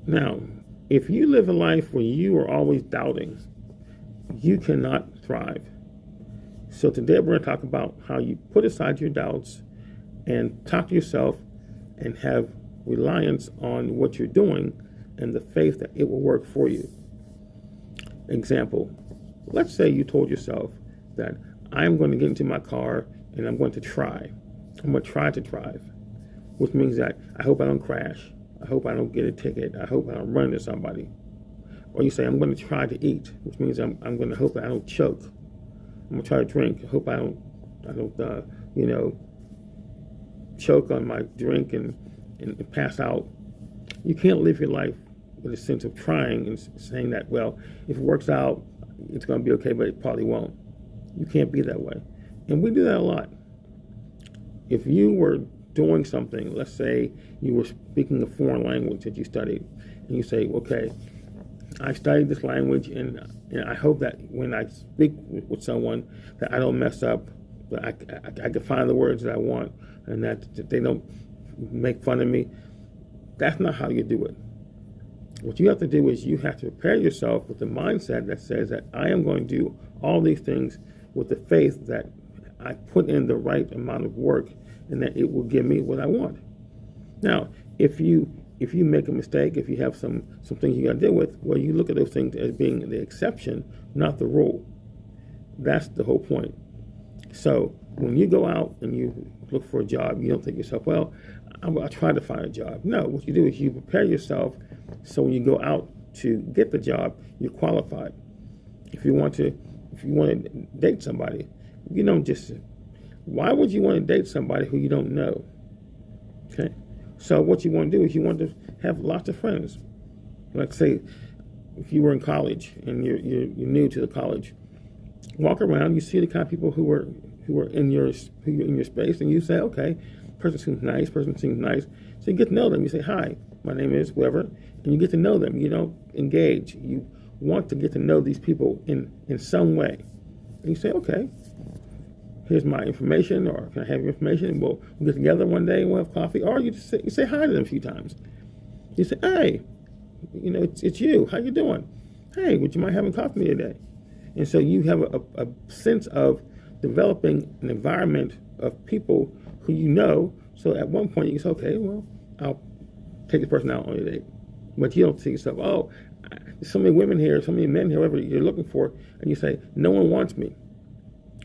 Now, if you live a life where you are always doubting, you cannot thrive. So today we're going to talk about how you put aside your doubts and talk to yourself and have reliance on what you're doing and the faith that it will work for you. Example, let's say you told yourself that I'm going to get into my car and I'm going to try. I'm going to try to drive, which means that I hope I don't crash. I hope I don't get a ticket. I hope I don't run into somebody. Or you say, I'm going to try to eat, which means I'm going to hope that I don't choke. I'm going to try to drink. I hope I don't choke on my drink and pass out. You can't live your life with a sense of trying and saying that, well, if it works out, it's going to be okay, but it probably won't. You can't be that way. And we do that a lot. If you were doing something, let's say you were speaking a foreign language that you studied, and you say, okay, I studied this language, and I hope that when I speak with someone that I don't mess up, that I can find the words that I want, and that they don't make fun of me. That's not how you do it. What you have to do is you have to prepare yourself with the mindset that says that I am going to do all these things with the faith that I put in the right amount of work and that it will give me what I want. Now, if you make a mistake, if you have some things you got to deal with, well, you look at those things as being the exception, not the rule. That's the whole point. So when you go out and you look for a job, you don't think to yourself, well, I'll try to find a job. No, what you do is you prepare yourself so when you go out to get the job, you're qualified. If you want to date somebody, you don't just, why would you want to date somebody who you don't know? Okay? So what you want to do is you want to have lots of friends. Like say, if you were in college and you're new to the college, walk around, you see the kind of people who are in your space, and you say, okay, person seems nice. So you get to know them. You say, hi, my name is whoever, and you get to know them. You don't engage. You want to get to know these people in some way. And you say, okay, here's my information, or can I have your information? And we'll get together one day and we'll have coffee. Or you say hi to them a few times. You say, hey, it's you. How you doing? Hey, would you mind having coffee with me today? And so you have a sense of developing an environment of people who you know. So at one point you can say, okay, well, I'll take this person out on a date. But you don't see yourself, oh, there's so many women here, so many men here, whoever you're looking for, and you say, no one wants me.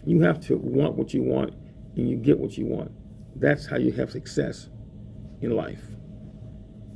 You have to want what you want, and you get what you want. That's how you have success in life.